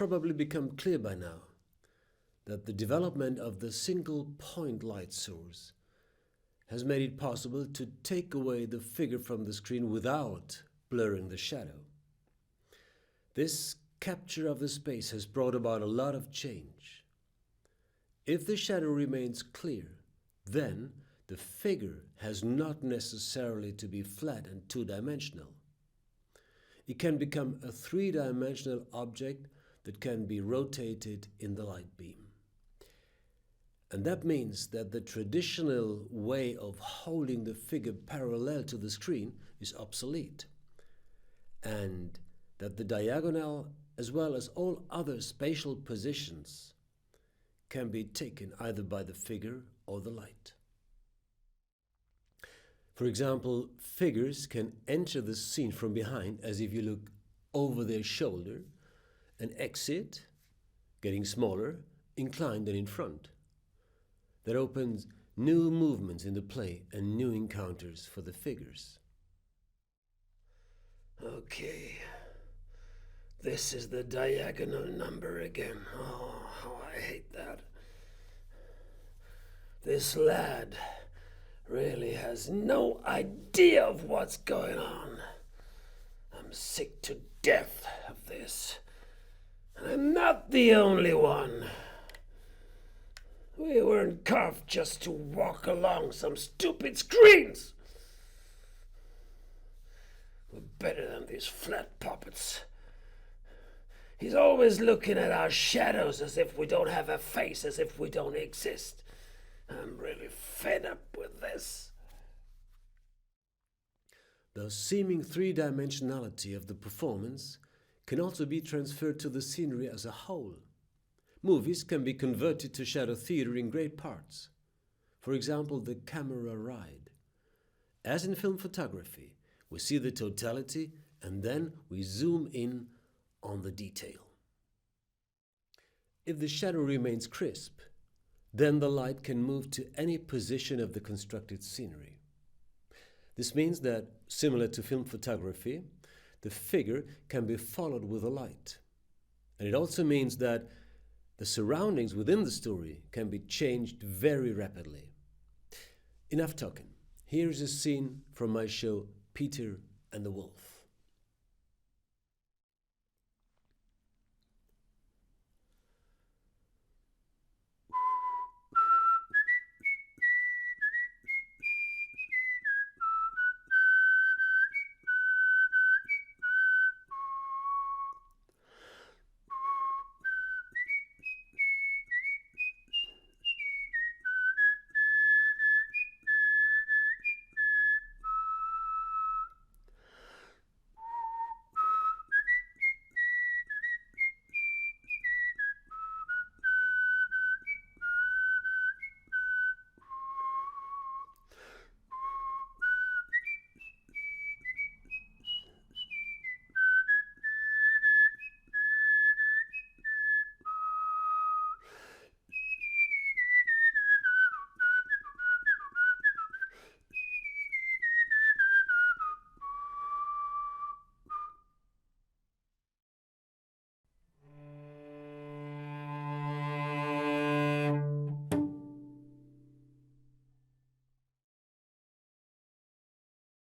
probably become clear by now that the development of the single point light source has made it possible to take away the figure from the screen without blurring the shadow. This capture of the space has brought about a lot of change. If the shadow remains clear, then the figure has not necessarily to be flat and two-dimensional. It can become a three-dimensional object that can be rotated in the light beam. And that means that the traditional way of holding the figure parallel to the screen is obsolete, and that the diagonal, as well as all other spatial positions, can be taken either by the figure or the light. For example, figures can enter the scene from behind as if you look over their shoulder and exit, getting smaller, inclined and in front. That opens new movements in the play and new encounters for the figures. Okay, this is the diagonal number again. Oh, how I hate that. This lad really has no idea of what's going on. I'm sick to death of this. And I'm not the only one. We weren't carved just to walk along some stupid screens. We're better than these flat puppets. He's always looking at our shadows as if we don't have a face, as if we don't exist. I'm really fed up with this. The seeming three-dimensionality of the performance can also be transferred to the scenery as a whole. Movies can be converted to shadow theater in great parts. For example, the camera ride. As in film photography, we see the totality and then we zoom in on the detail. If the shadow remains crisp, then the light can move to any position of the constructed scenery. This means that, similar to film photography, the figure can be followed with the light. And it also means that the surroundings within the story can be changed very rapidly. Enough talking. Here's a scene from my show Peter and the Wolf.